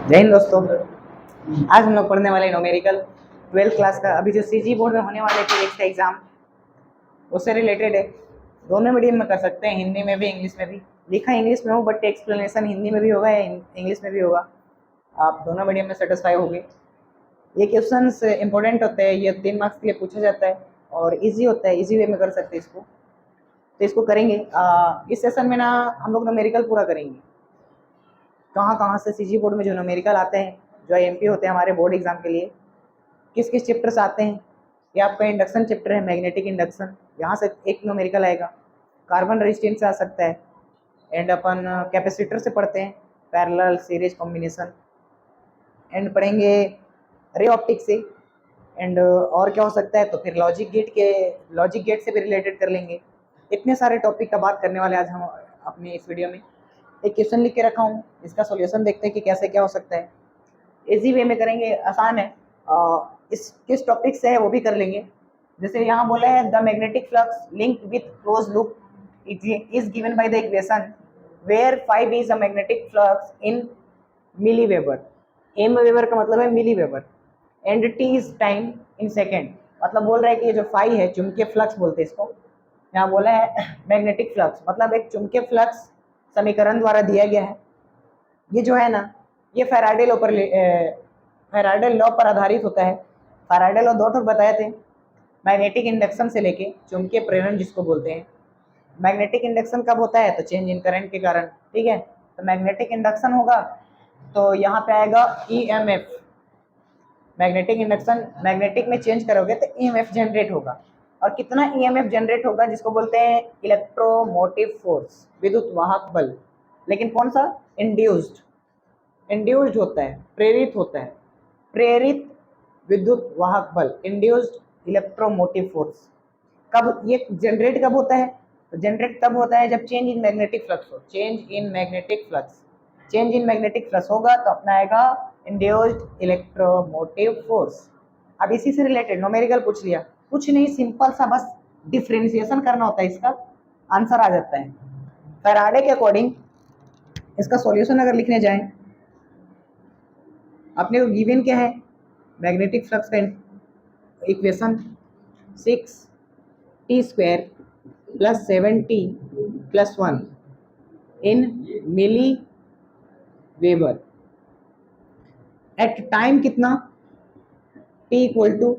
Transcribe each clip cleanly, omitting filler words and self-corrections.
जय हिंद दोस्तों। आज हम लोग पढ़ने वाले न्यूमेरिकल 12th क्लास का। अभी जो सीजी बोर्ड में होने वाले फिजिक्स का एग्जाम उससे रिलेटेड है। दोनों मीडियम में कर सकते हैं, हिंदी में भी इंग्लिश में भी। लिखा इंग्लिश में हो बट एक्सप्लेनेशन हिंदी में भी होगा या इंग्लिश में भी होगा। आप दोनों मीडियम में सेटिस्फाई होंगे। ये क्वेश्चन इंपॉर्टेंट होते हैं, ये 3 मार्क्स के लिए पूछा जाता है और ईजी होता है, ईजी वे में कर सकते हैं इसको। तो इसको करेंगे इस सेशन में ना। हम लोग न्यूमेरिकल पूरा करेंगे। कहाँ कहाँ से सीजी बोर्ड में जो न्यूमेरिकल आते हैं, जो एमपी होते हैं हमारे बोर्ड एग्जाम के लिए, किस किस चैप्टर से आते हैं। ये आपका इंडक्शन चैप्टर है, मैग्नेटिक इंडक्शन, यहाँ से एक न्यूमेरिकल आएगा। कार्बन रेजिस्टेंस से आ सकता है। एंड अपन कैपेसिटर से पढ़ते हैं, पैरेलल सीरीज कॉम्बिनेशन। एंड पढ़ेंगे रे ऑप्टिक से। एंड और क्या हो सकता है, तो फिर लॉजिक गेट से भी रिलेटेड कर लेंगे। इतने सारे टॉपिक का बात करने वाले आज हम अपने इस वीडियो में। एक क्वेश्चन लिख के रखा हूँ, इसका सॉल्यूशन देखते हैं कि कैसे क्या हो सकता है। इजी वे में करेंगे, आसान है। इस किस टॉपिक से है वो भी कर लेंगे। जैसे यहाँ बोला है the magnetic flux link with close loop is given by the equation where 5 is a magnetic flux in milli weber. M weber का मतलब है milli weber. And T is time in second. मतलब बोल रहा है कि ये जो फाई है, चुंबकीय फ्लक्स बोलते हैं इसको। यहाँ बोला है मैग्नेटिक फ्लक्स मतलब एक चुंबकीय फ्लक्स समीकरण द्वारा दिया गया है। ये जो है ना, ये फैराडे लॉ पर आधारित होता है। फैराडे लॉ 2 ठोक बताए थे, मैग्नेटिक इंडक्शन से लेके चुंबकीय प्रेरण जिसको बोलते हैं। मैग्नेटिक इंडक्शन कब होता है, तो चेंज इन करंट के कारण। ठीक है, तो मैग्नेटिक इंडक्शन होगा तो यहाँ पे आएगा ईएमएफ। मैग्नेटिक इंडक्शन, मैग्नेटिक में चेंज करोगे तो ईएमएफ जनरेट होगा। और कितना ईएमएफ जनरेट होगा, जिसको बोलते हैं इलेक्ट्रोमोटिव फोर्स, विद्युत वाहक बल। लेकिन कौन सा, इंड्यूस्ड होता है, प्रेरित होता है। प्रेरित विद्युत वाहक बल, इंड्यूस्ड इलेक्ट्रोमोटिव फोर्स। कब ये जनरेट कब होता है, तो जनरेट तब होता है जब चेंज इन मैग्नेटिक फ्लक्स हो। Change in magnetic flux, change in magnetic flux होगा तो अपना आएगा इंड्यूस्ड इलेक्ट्रोमोटिव फोर्स। अब इसी से रिलेटेड न्यूमेरिकल पूछ लिया, कुछ नहीं, सिंपल सा बस डिफरेंशिएशन करना होता है, इसका आंसर आ जाता है। फैराडे के अकॉर्डिंग इसका सॉल्यूशन अगर लिखने जाएं, अपने को गिवन क्या है, मैग्नेटिक फ्लक्स का equation 6t² + 7t + 1 in milli weber at time कितना, t equal to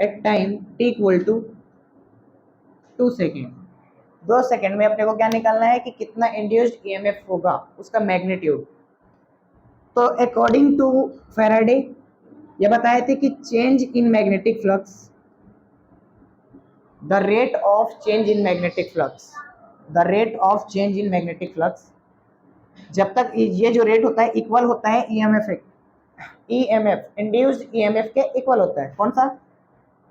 at time t equal to 2 second. 2 second में अपने को क्या निकालना है कि कितना इंड्यूस्ड ईएमएफ होगा, उसका मैग्नीट्यूड। तो अकॉर्डिंग टू फैराडे ये बताए थे कि change in magnetic flux, the rate of change in magnetic flux, the rate of change in magnetic flux, जब तक ये जो रेट होता है इक्वल होता है ईएमएफ इंड्यूस्ड ईएमएफ के इक्वल होता है। कौन सा,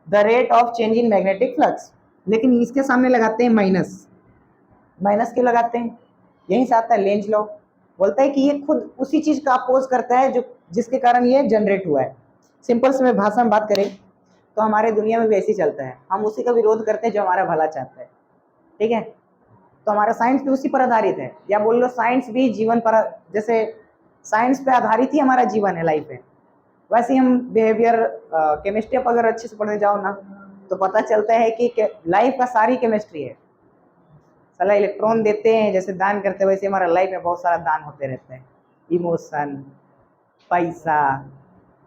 the rate of change in magnetic flux. लेकिन इसके सामने लगाते हैं माइनस। माइनस क्यों लगाते हैं, यहीं से आता है लेंज लॉ। बोलता है कि ये खुद उसी चीज का अपोज करता है जो जिसके कारण ये जनरेट हुआ है। सिंपल से भाषा में बात करें तो हमारे दुनिया में भी ऐसे ही चलता है, हम उसी का विरोध करते हैं जो हमारा भला चाहता है। ठीक है, तो हमारा साइंस भी उसी पर आधारित है, या बोल लो साइंस भी जीवन पर, जैसे साइंस पे आधारित ही हमारा जीवन है, लाइफ है। वैसे ही हम बिहेवियर केमिस्ट्री पर अगर अच्छे से पढ़ने जाओ ना, तो पता चलता है कि लाइफ का सारी केमिस्ट्री है। साला इलेक्ट्रॉन देते हैं, जैसे दान करते हैं, वैसे हमारा लाइफ में बहुत सारा दान होते रहते हैं। इमोशन, पैसा,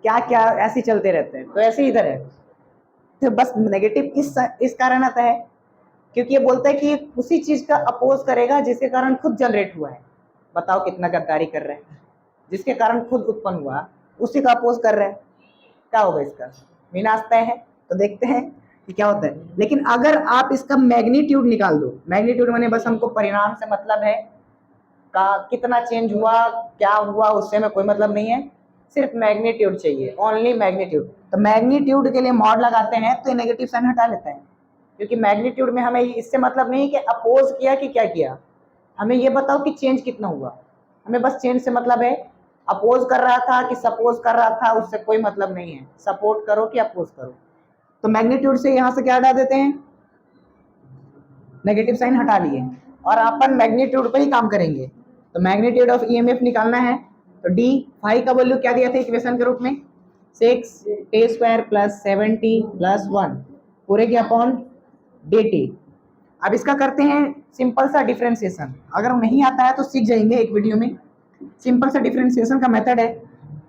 क्या क्या ऐसे चलते रहते हैं। तो ऐसे इधर है, तो बस नेगेटिव इस कारण आता है क्योंकि ये बोलता है कि उसी चीज का अपोज करेगा जिसके कारण खुद जनरेट हुआ है। बताओ कितना गद्दारी कर रहे हैं, जिसके कारण खुद उत्पन्न हुआ उसी का अपोज कर रहे हैं। क्या होगा इसका, विनाश तय है। तो देखते हैं कि क्या होता है। लेकिन अगर आप इसका मैग्नीट्यूड निकाल दो, मैग्नीट्यूड माने बस हमको परिणाम से मतलब है, का कितना चेंज हुआ, क्या हुआ, उससे में कोई मतलब नहीं है, सिर्फ मैग्नीट्यूड चाहिए, ओनली मैग्नीट्यूड। तो मैग्नीट्यूड के लिए मॉड लगाते हैं तो नेगेटिव साइन हटा लेते हैं, क्योंकि मैग्नीट्यूड में हमें इससे मतलब नहीं कि अपोज किया कि क्या किया, हमें ये बताओ कि चेंज कितना हुआ। हमें बस चेंज से मतलब है, अपोज कर रहा था कि सपोज कर रहा था, उससे कोई मतलब नहीं है, सपोर्ट करो कि अपोज करो। तो मैग्नीट्यूड से यहां से क्या हटा देते हैं, नेगेटिव साइन हटा लिए, और अपन मैग्नीट्यूड पर ही काम करेंगे। तो मैग्नीट्यूड ऑफ ईएमएफ निकालना है तो डी फाई का वैल्यू क्या दिया था इक्वेशन के रूप में 6a² प्लस 70 प्लस 1 पूरे के अपॉन dt। अब इसका करते हैं सिंपल सा डिफरेंशिएशन, अगर नहीं आता है तो सीख जाएंगे एक वीडियो में। सिंपल सा डिफरेंशिएशन का मेथड है,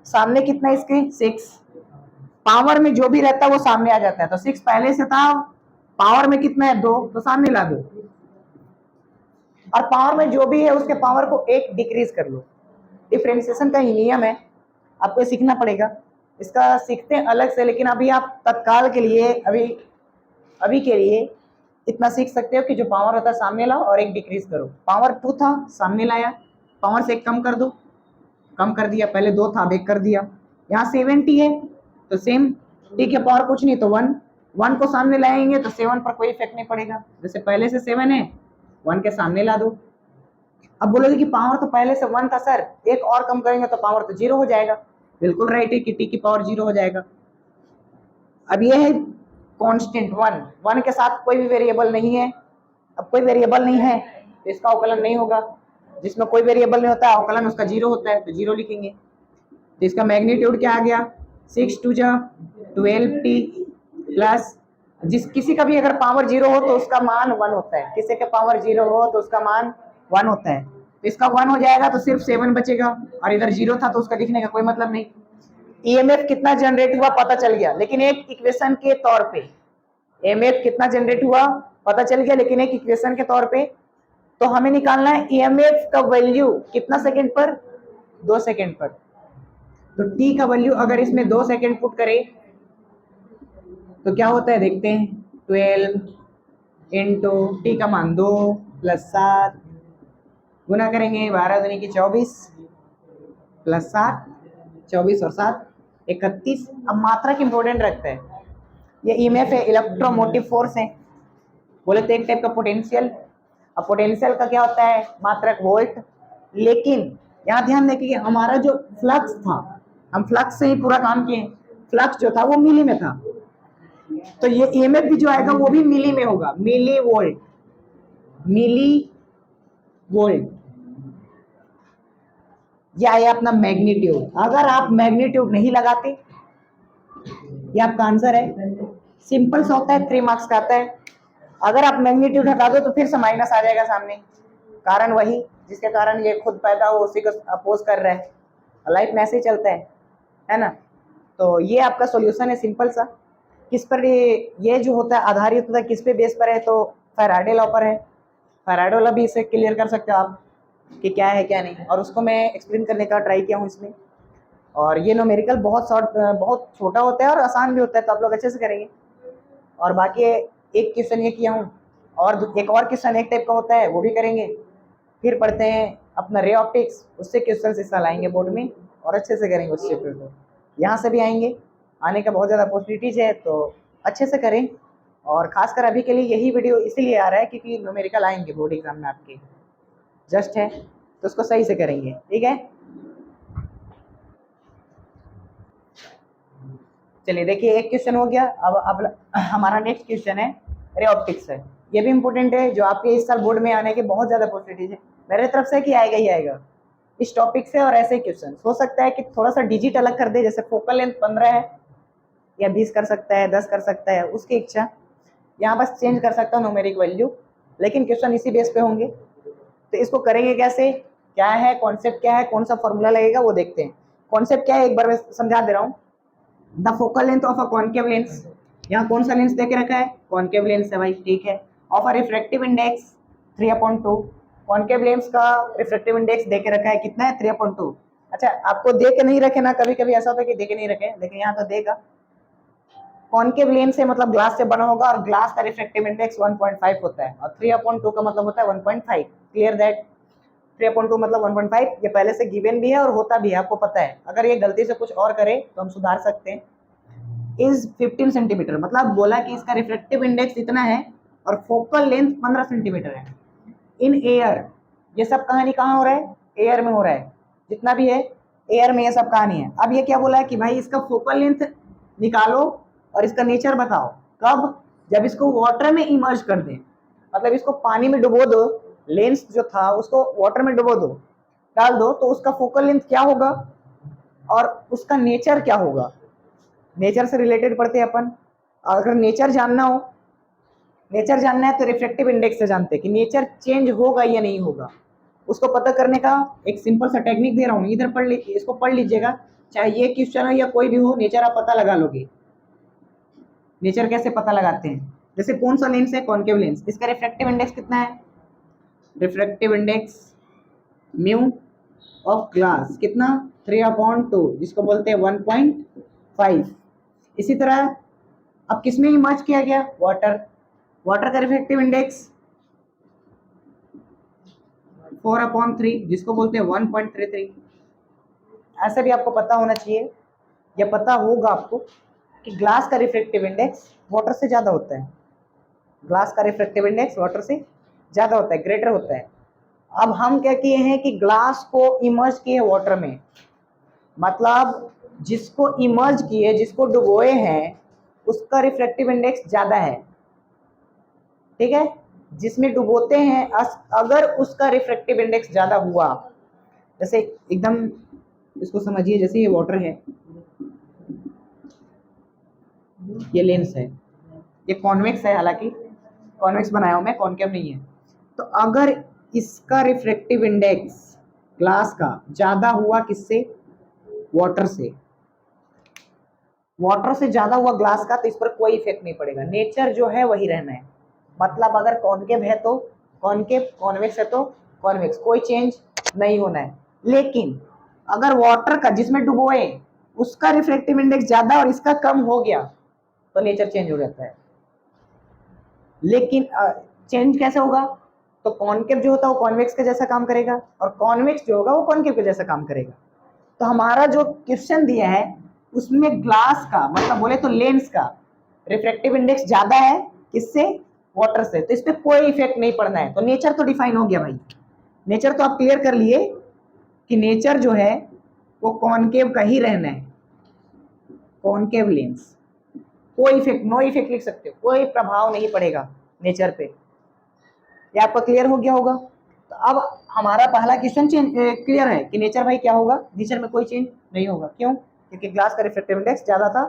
सामने कितना है इसके 6, पावर में जो भी रहता है वो सामने आ जाता है, तो 6 पहले से था, पावर में कितना है 2 तो सामने ला दो, और पावर में जो भी है उसके पावर को 1 डिक्रीज कर लो। डिफरेंशिएशन का ही नियम है, आपको सीखना पड़ेगा। इसका सीखते हैं अलग से, लेकिन अभी आप तत्काल के लिए अभी के लिए इतना सीख सकते हो कि जो पावर होता है सामने लाओ और 1 डिक्रीज करो। पावर 2 था सामने लाया, पावर से 1 कम कर दो, कम कर दिया, पहले 2 था अब 1 कर दिया। यहाँ 70 है तो सेम टी के पावर कुछ नहीं तो 1 को सामने लाएंगे तो 7 पर कोई इफेक्ट नहीं पड़ेगा, जैसे पहले से 7 है 1 के सामने ला दो। अब बोलोगे कि पावर तो पहले से 1 था सर, 1 और कम करेंगे तो पावर तो 0 हो जाएगा। बिल्कुल राइट है कि टी की पावर 0 हो जाएगा। अब ये है कांस्टेंट 1 के साथ कोई भी वेरिएबल नहीं है। अब कोई वेरिएबल नहीं है तो इसका अवकलन नहीं होगा, जिसमें कोई वेरिएबल नहीं होता है अवकलन उसका 0 होता है, तो 0 लिखेंगे। तो इसका मैग्नीट्यूड क्या आ गया 6 2 जा 12t प्लस, जिस किसी का भी अगर पावर 0 हो तो उसका मान 1 होता है, किसी का पावर 0 हो तो उसका मान 1 होता है। तो इसका 1 हो जाएगा तो सिर्फ 7 बचेगा, और इधर 0 था तो उसका लिखने का कोई मतलब नहीं। ईएमएफ कितना जनरेट हुआ पता चल गया, लेकिन एक इक्वेशन के तौर पे ईएमएफ कितना जनरेट हुआ पता चल गया, लेकिन एक इक्वेशन के तौर पे। तो हमें निकालना है ईएमएफ का वैल्यू कितना सेकंड पर 2 सेकंड पर। तो टी का वैल्यू अगर इसमें 2 सेकंड पुट करें तो क्या होता है देखते हैं, 12 इंटू टी का मान 2 प्लस 7 गुना करेंगे 12 दूनी की 24 प्लस 7 24 और 7 31। अब मात्रक इंपॉर्टेंट रखता है, ये ईएमएफ है इलेक्ट्रोमोटिव फोर्स है, बोले तो एक टाइप का पोटेंशियल। अब पोटेंशियल का क्या होता है मात्रक वोल्ट, लेकिन यहाँ ध्यान दें कि हमारा जो फ्लक्स था हम फ्लक्स से ही पूरा काम किए, फ्लक्स जो था वो मिली में था, तो ये ईएमएफ भी जो आएगा वो भी मिली में होगा, मिली वोल्ट। यह है अपना मैग्नीट्यूड। अगर आप मैग्नीट्यूड नहीं लगाते, ये आपका आंसर है, सिंपल सा होता है 3 मार्क्स का आता है। अगर आप मैग्नीट्यूड हटा दो तो फिर से माइनस आ जाएगा सामने, कारण वही जिसके कारण ये खुद पैदा हो उसी को अपोज कर रहा है, लाइफ में ऐसे ही चलता है ना। तो ये आपका सॉल्यूशन है सिंपल सा। किस पर ये जो होता है आधारित होता है किस पे बेस पर है, तो फैराडे लॉ पर है। फैराडे लॉ भी इसे क्लियर कर सकते हो आप कि क्या है क्या नहीं, और उसको मैं एक्सप्लेन करने का ट्राई किया हूँ इसमें। और ये न्यूमेरिकल बहुत छोटा होता है और आसान भी होता है, तो आप लोग अच्छे से करेंगे। और बाकी एक क्वेश्चन ये किया हूँ, और एक और क्वेश्चन एक टाइप का होता है वो भी करेंगे। फिर पढ़ते हैं अपना रे ऑप्टिक्स, उससे क्वेश्चन हिस्सा लाएंगे बोर्ड में और अच्छे से करेंगे उस चैप्टर को। यहाँ से भी आएंगे, आने का बहुत ज़्यादा अपॉर्चुनिटीज है, तो अच्छे से करें। और खासकर अभी के लिए यही वीडियो इसीलिए आ रहा है क्योंकि न्यूमेरिकल आएंगे बोर्ड एग्जाम में आपके, जस्ट है, तो उसको सही से करेंगे, ठीक है। चलिए देखिए एक क्वेश्चन हो गया। अब हमारा नेक्स्ट क्वेश्चन है रे ऑप्टिक्स है, ये भी इंपॉर्टेंट है, जो आपके इस साल बोर्ड में आने के बहुत ज़्यादा अपॉर्चुनिटीज है। मेरे तरफ से कि आएगा ही आएगा इस टॉपिक से, और ऐसे क्वेश्चन हो सकता है कि थोड़ा सा डिजिट अलग कर दे, जैसे फोकल लेंथ 15 है या 20 कर सकता है, 10 कर सकता है, उसकी इच्छा। यहाँ बस चेंज कर सकता हूँ न्यूमेरिक वैल्यू, लेकिन क्वेश्चन इसी बेस पे होंगे। तो इसको करेंगे कैसे, क्या है कॉन्सेप्ट, क्या है कौन सा फॉर्मूला लगेगा वो देखते हैं। कॉन्सेप्ट क्या है एक बार मैं समझा दे रहा हूँ। The focal length of a concave lens, यहाँ कौन सा लेंस दे के रखा है, कॉन्केव लेंस है भाई, ठीक है। Of a refractive index 3/2, concave lens का रिफ्रैक्टिव इंडेक्स दे के रखा है, कितना है 3/2। अच्छा आपको दे के नहीं रखे ना, कभी कभी ऐसा होता है कि दे के नहीं रखे, लेकिन यहाँ तो देगा। कॉन्केव लेंस से मतलब ग्लास से बना होगा, और ग्लास का रिफ्रैक्टिव इंडेक्स 1.5 होता है, और 3/2 का मतलब होता है 1.5। क्लियर दैट, 3/2 मतलब 1.5, ये पहले से गिवन भी है और होता भी है, आपको पता है। अगर ये गलती से कुछ और करे तो हम सुधार सकते हैं। इज 15 सेंटीमीटर, मतलब बोला कि इसका रिफ्रैक्टिव इंडेक्स इतना है और फोकल लेंथ 15 सेंटीमीटर है। इन एयर, ये सब कहानी कहाँ हो रहा है, एयर में हो रहा है, जितना भी है एयर में ये सब कहानी है। अब ये क्या बोला है कि भाई इसका फोकल लेंथ निकालो और इसका नेचर बताओ, कब, जब इसको वाटर में इमर्ज कर दें, मतलब इसको पानी में डुबो दो, लेंस जो था उसको वाटर में डुबो दो, डाल दो तो उसका फोकल लेंथ क्या होगा और उसका नेचर क्या होगा। नेचर से रिलेटेड पढ़ते हैं अपन। अगर नेचर जानना है तो रिफ्रैक्टिव इंडेक्स से जानते हैं कि नेचर चेंज होगा या नहीं होगा। उसको पता करने का एक सिंपल सा टेक्निक दे रहा हूँ, इधर पढ़ लीजिए, इसको पढ़ लीजिएगा। चाहे ये क्वेश्चन हो या कोई भी हो, नेचर आप पता लगा लोगे। नेचर कैसे पता लगाते हैं, जैसे कौन सा लेंस है, कॉनकेव लेंस, इसका रिफ्रैक्टिव इंडेक्स कितना है, refractive index mu of glass कितना 3/2, जिसको बोलते हैं 1.5। इसी तरह अब किसमें इमर्ज किया गया, वाटर का रिफ्रैक्टिव इंडेक्स 4/3, जिसको बोलते हैं 1.33। ऐसा भी आपको पता होना चाहिए या पता होगा आपको कि ग्लास का रिफ्रैक्टिव इंडेक्स वाटर से ज़्यादा होता है। ग्लास का रिफ्रैक्टिव इंडेक्स वाटर से ज़्यादा होता है, ग्रेटर होता है। अब हम क्या किए हैं कि ग्लास को इमर्ज किए वाटर में, मतलब जिसको इमर्ज किए, जिसको डुबोए हैं, उसका रिफ्रैक्टिव इंडेक्स ज़्यादा है। ठीक है, जिसमें डुबोते हैं अगर उसका रिफ्रैक्टिव इंडेक्स ज़्यादा हुआ, जैसे एकदम इसको समझिए, जैसे ये वाटर है, ये लेंस है, ये कॉन्वेक्स है, हालांकि कॉन्वेक्स बनाया हूं मैं, कॉनकेव नहीं है। तो अगर इसका रिफ्रैक्टिव इंडेक्स ग्लास का ज़्यादा हुआ किससे, वाटर से, वाटर से ज़्यादा हुआ ग्लास का, तो इस पर कोई इफेक्ट नहीं पड़ेगा, नेचर जो है वही रहना है। मतलब अगर कॉनकेव है तो कॉनकेव, कॉन्वेक्स है तो कॉन्वेक्स, कोई चेंज नहीं होना है। लेकिन अगर वाटर का जिसमें डुबोए उसका रिफ्रैक्टिव इंडेक्स ज़्यादा और इसका कम हो गया तो नेचर चेंज हो जाता है। लेकिन चेंज कैसे होगा, तो कॉनकेव जो होता है वो कॉन्वेक्स के जैसा काम करेगा और कॉन्वेक्स जो होगा वो कॉनकेव के जैसा काम करेगा। तो हमारा जो क्वेश्चन दिया है उसमें ग्लास का, मतलब बोले तो लेंस का रिफ्रैक्टिव इंडेक्स ज्यादा है किससे, वाटर से, तो इस पर कोई इफेक्ट नहीं पड़ना है। तो नेचर तो डिफाइन हो गया भाई, नेचर तो आप क्लियर कर लिए कि नेचर जो है वो कॉनकेव का ही रहना है, कॉनकेव लेंस, कोई इफेक्ट, नो इफेक्ट लिख सकते हो, कोई प्रभाव नहीं पड़ेगा नेचर पे। ये आपका क्लियर हो गया होगा। तो अब हमारा पहला क्वेश्चन क्लियर है कि नेचर भाई क्या होगा, नेचर में कोई चेंज नहीं होगा। क्यों, क्योंकि ग्लास का रिफ्रैक्टिव इंडेक्स ज्यादा था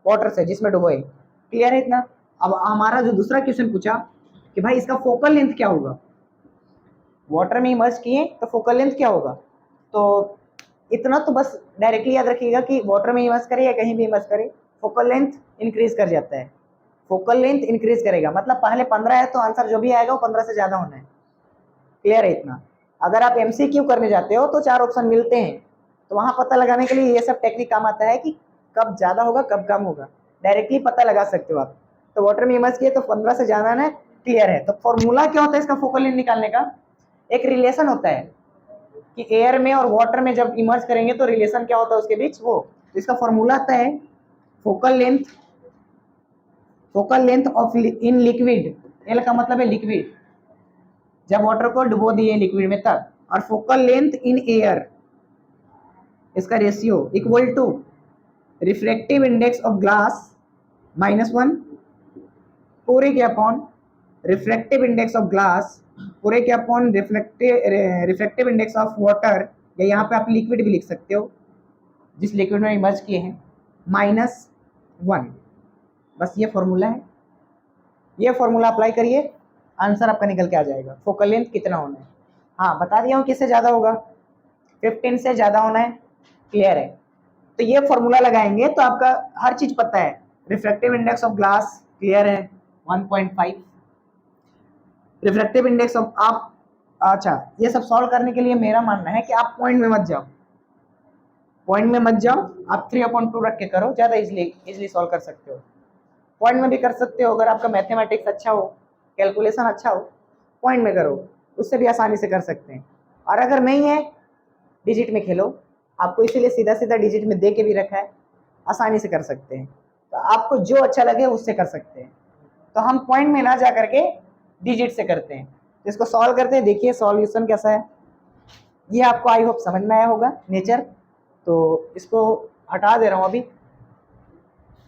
वाटर से जिसमें डुबोए। क्लियर है इतना। अब हमारा जो दूसरा क्वेश्चन पूछा कि भाई इसका फोकल लेंथ क्या होगा, वाटर में इमर्ज किए तो फोकल लेंथ क्या होगा। तो इतना तो बस डायरेक्टली याद रखिएगा कि वाटर में इमर्ज करे या कहीं भी इमर्ज करे, फोकल लेंथ इंक्रीज कर जाता है, फोकल लेंथ इंक्रीज करेगा। मतलब पहले 15 है तो आंसर जो भी आएगा वो 15 से ज्यादा होना है। क्लियर है इतना। अगर आप एमसीक्यू करने जाते हो तो 4 ऑप्शन मिलते हैं, तो वहां पता लगाने के लिए ये सब टेक्निक काम आता है कि कब ज्यादा होगा कब कम होगा, डायरेक्टली पता लगा सकते हो आप। तो वाटर में इमर्ज किए तो 15 से ज्यादा है। क्लियर है। तो फॉर्मूला क्या होता है इसका फोकल लेंथ निकालने का, एक रिलेशन होता है कि एयर में और वाटर में जब इमर्ज करेंगे तो रिलेशन क्या होता है उसके बीच, वो तो इसका फॉर्मूला आता है focal length of in liquid, L का मतलब है लिक्विड, जब वाटर को डुबो दिए लिक्विड में तब, और फोकल लेंथ इन एयर, इसका ratio equal to refractive index of glass -1 पूरे के upon refractive index of glass पूरे के upon refractive index of water, या यहाँ पे आप लिक्विड भी लिख सकते हो जिस लिक्विड में इमर्ज किए हैं, -1। बस ये फॉर्मूला है, ये फॉर्मूला अप्लाई करिए, आंसर आपका निकल के आ जाएगा। फोकल लेंथ कितना होना है, हाँ बता दिया हूँ किससे ज़्यादा होगा, 15 से ज़्यादा होना है। क्लियर है। तो ये फॉर्मूला लगाएंगे तो आपका हर चीज़ पता है। Refractive index of glass clear है 1.5, रिफ्रैक्टिव इंडेक्स ऑफ आप, अच्छा ये सब सॉल्व करने के लिए मेरा मानना है कि आप पॉइंट में मत जाओ, पॉइंट में मत जाओ, आप 3/2 रख के करो, ज़्यादा इजिली सॉल्व कर सकते हो। पॉइंट में भी कर सकते हो अगर आपका मैथमेटिक्स अच्छा हो, कैलकुलेशन अच्छा हो, पॉइंट में करो, उससे भी आसानी से कर सकते हैं। और अगर नहीं है, डिजिट में खेलो, आपको इसीलिए सीधा सीधा डिजिट में दे के भी रखा है, आसानी से कर सकते हैं। तो आपको जो अच्छा लगे उससे कर सकते हैं। तो हम पॉइंट में ना जा करके डिजिट से करते हैं। तो इसको सॉल्व करते हैं, देखिए सॉल्यूशन कैसा है। ये आपको आई होप समझ में आया होगा नेचर। तो इसको हटा दे रहा हूँ अभी,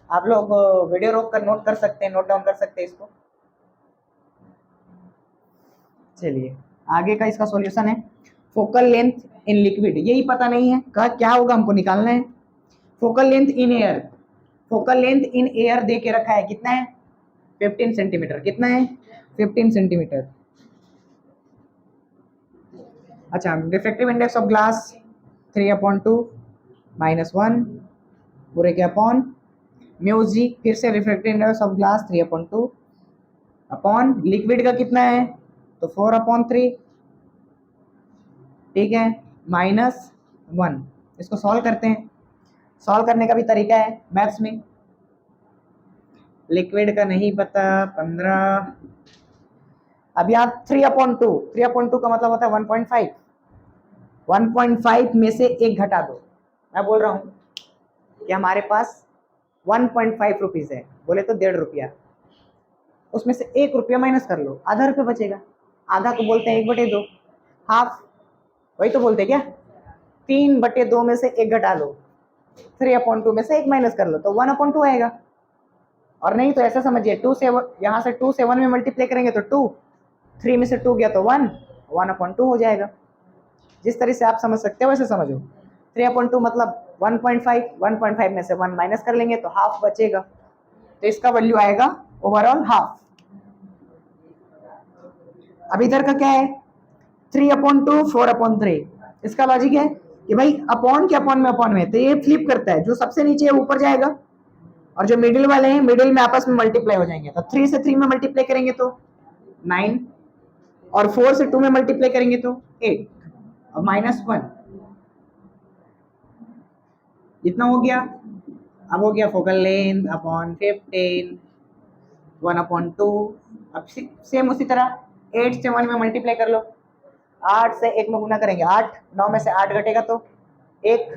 आप लोग वीडियो रोक कर नोट कर सकते हैं, नोट डाउन कर सकते हैं इसको। चलिए आगे का इसका सॉल्यूशन है, फोकल लेंथ इन लिक्विड, यही पता नहीं है, कहा क्या होगा हमको निकालना है। Focal length in air, focal length in air दे के रखा है, कितना है 15 सेंटीमीटर, कितना है 15 सेंटीमीटर। अच्छा, रिफ्रैक्टिव इंडेक्स ऑफ ग्लास 3/2 -1 पूरे के अपॉन म्यूजी, फिर से refractive index of glass 3/2 upon liquid का कितना है तो 4/3, ठीक है, -1। इसको सॉल्व करते हैं, सॉल्व करने का भी तरीका है मैथ्स में। लिक्विड का नहीं पता 15, अब यहाँ 3/2, 3/2 का मतलब होता है 1.5, 1.5 में से एक घटा दो। मैं बोल रहा हूँ कि हमारे पास 1.5 रुपीज़ है, बोले तो 1.5 रुपया, उसमें से 1 रुपया माइनस कर लो, आधा रुपया बचेगा। आधा को बोलते हैं 1/2, हाफ, वही तो बोलते हैं क्या, 3/2 में से एक घटा लो, 3/2 में से एक माइनस कर लो तो 1/2 आएगा। और नहीं तो ऐसा समझिए, 2 से यहाँ से 2 से 1 में मल्टीप्लाई करेंगे तो 2, 3 में से 2 गया तो 1, 1/2 हो जाएगा। जिस तरह से आप समझ सकते हो वैसे समझो। 3/2 मतलब 1.5, 1.5 में से 1 माइनस कर लेंगे तो हाफ बचेगा, तो इसका वैल्यू आएगा ओवरऑल हाफ। अब इधर का क्या है 3/2, 4/3, इसका लॉजिक है कि भाई अपॉन के अपॉन में तो ये फ्लिप करता है, जो सबसे नीचे है ऊपर जाएगा और जो मिडिल वाले हैं मिडिल में आपस में मल्टीप्लाई हो जाएंगे। तो 3 से 3 में मल्टीप्लाई करेंगे तो 9, और 4 से 2 में मल्टीप्लाई करेंगे तो 8, और -1, इतना हो गया। अब हो गया फोकल लेंथ अपॉन 15, 1/2। अब सेम उसी तरह 8 से 1 में मल्टीप्लाई कर लो, 8 से 1 में गुना करेंगे 8, 9 में से 8 घटेगा तो 1,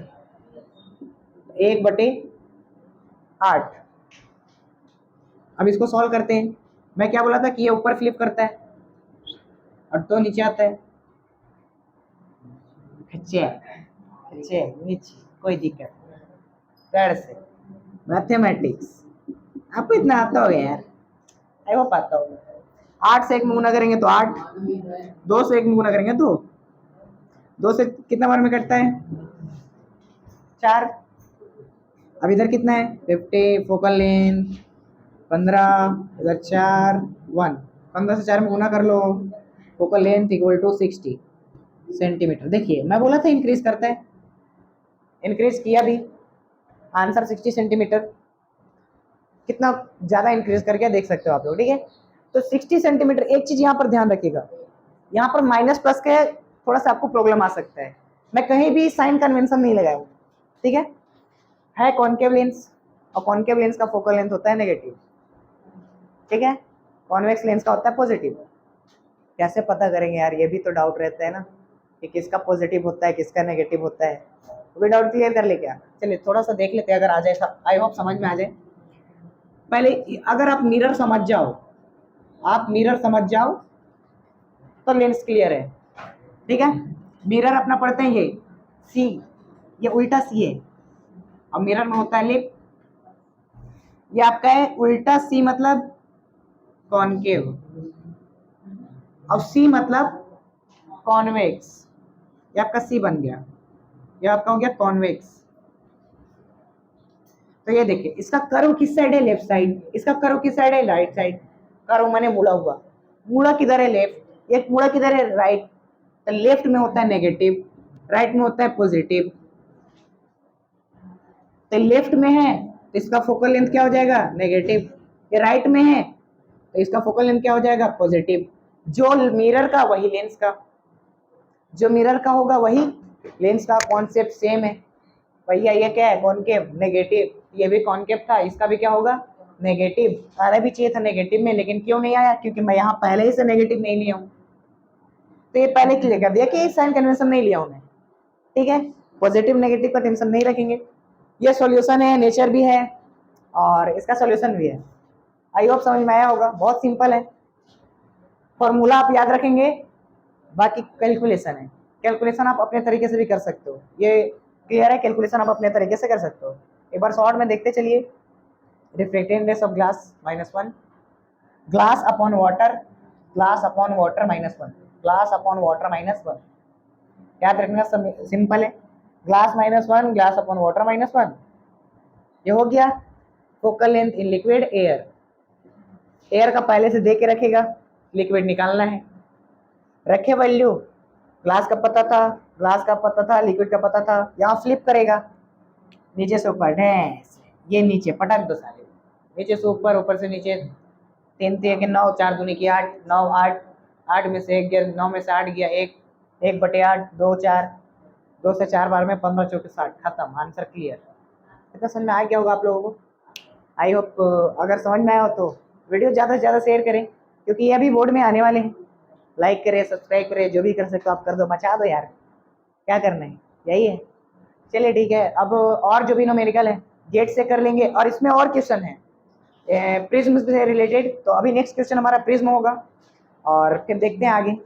1/8। अब इसको सॉल्व करते हैं। मैं क्या बोला था कि ये ऊपर फ्लिप करता है और तो नीचे आता है, खींचे खींचे नीचे, कोई दिक्कत नहीं। से मैथमेटिक्स आपको इतना आता होगा यार, आई वो पाता होगा। 8 से 1 में गुना करेंगे तो 8, 2 से 1 में गुना करेंगे तो 2 से कितना बार में कटता है 4। अब इधर कितना है 50, फोकल लेंथ 15, इधर 4, 1, 15 से 4 में गुना कर लो, focal length equal to 60 centimetre. देखिए मैं बोला था इंक्रीज करता है, इंक्रीज किया भी, आंसर 60 सेंटीमीटर। कितना ज़्यादा इंक्रीज करके देख सकते हो आप लोग, ठीक है। तो 60 सेंटीमीटर। एक चीज़ यहाँ पर ध्यान रखिएगा, यहाँ पर माइनस प्लस के थोड़ा सा आपको प्रॉब्लम आ सकता है, मैं कहीं भी साइन कन्वेंशन नहीं लगाया हूँ, ठीक है कॉनकेव लेंस, और कॉनकेव लेंस का फोकल लेंथ होता है नेगेटिव, ठीक है, कॉन्वेक्स लेंस का होता है पॉजिटिव। कैसे पता करेंगे यार, ये भी तो डाउट रहता है ना कि किसका पॉजिटिव होता है किसका नेगेटिव होता है, वो भी डाउट क्लियर कर ले क्या। चलिए थोड़ा सा देख लेते हैं, अगर आ जाए, आई होप समझ में आ जाए। पहले अगर आप मिरर समझ जाओ, आप मिरर समझ जाओ तो लेंस क्लियर है, ठीक है। मिरर अपना पढ़ते हैं ये सी, ये उल्टा सी है, और मिरर में होता है लिप, ये आपका है उल्टा सी मतलब कॉनकेव, और सी मतलब कॉन्वेक्स, ये आपका सी बन गया, ये आपका हो गया कॉन्वेक्स। तो ये देखिए इसका कर्व किस साइड है लेफ्ट साइड, इसका कर्व किस साइड है राइट साइड। कर्व माने मुड़ा हुआ, मुड़ा किधर है लेफ्ट, एक मुड़ा किधर है राइट, तो लेफ्ट में होता है नेगेटिव, राइट में होता है पॉजिटिव। तो लेफ्ट में है तो इसका फोकल लेंथ क्या हो जाएगा नेगेटिव, ये राइट में है तो इसका फोकल लेंथ क्या हो जाएगा पॉजिटिव। जो मिरर का वही लेंस का, जो मिरर का होगा वही लेंस का, कॉन्सेप्ट सेम है। भैया ये क्या है कॉनकेव नेगेटिव, ये भी कॉनकेव था, इसका भी क्या होगा नेगेटिव। आना भी चाहिए था नेगेटिव में, लेकिन क्यों नहीं आया, क्योंकि मैं यहाँ पहले ही से नेगेटिव नहीं लिया हूँ, तो ये पहले क्लियर कर दिया कि साइन कन्वेंशन नहीं लिया हूँ मैं, ठीक है। पॉजिटिव नेगेटिव का टेंशन नहीं रखेंगे। ये सॉल्यूशन है, नेचर भी है और इसका सॉल्यूशन भी है। आई होप समझ में आया होगा, बहुत सिंपल है। फॉर्मूला आप याद रखेंगे, बाकी कैलकुलेशन है, कैलकुलेशन आप अपने तरीके से भी कर सकते हो, ये क्लियर है, कैलकुलेशन आप अपने तरीके से कर सकते हो। एक बार शॉर्ट में देखते चलिए। Refractive index of glass -1, glass upon water, glass upon water -1, glass upon water -1, याद रखना, सिंपल है, ग्लास -1 ग्लास अपॉन वाटर -1, ये हो गया। Focal length in liquid air, air का पहले से दे के रखेगा, लिक्विड निकालना है, रखे वैल्यू, ग्लास का पता था, ग्लास का पता था, लिक्विड का पता था, यहाँ फ्लिप करेगा, नीचे से ऊपर डैश, ये नीचे पटक दो सारे, नीचे से ऊपर, ऊपर से नीचे, 3 3 9, 4 दूनी की 8, 9 8, 8 में से 1 गया, 9 में से 8 गया, 1 1/8, 2 4, 2 से 4 बार में 15 चौके 60, खत्म, आंसर क्लियर। इतना समझ में आ गया होगा आप लोगों को। आई होप अगर समझ में आया हो तो वीडियो ज़्यादा से ज़्यादा शेयर करें, क्योंकि ये अभी बोर्ड में आने वाले हैं। लाइक करें, सब्सक्राइब करें, जो भी कर सकते हो आप कर दो, मचा दो यार, क्या करना है, यही है। चलिए ठीक है, अब और जो भी न्यूमेरिकल है गेट से कर लेंगे, और इसमें और क्वेश्चन है प्रिज्म से रिलेटेड, तो अभी नेक्स्ट क्वेश्चन हमारा प्रिज्म होगा, और फिर देखते हैं आगे।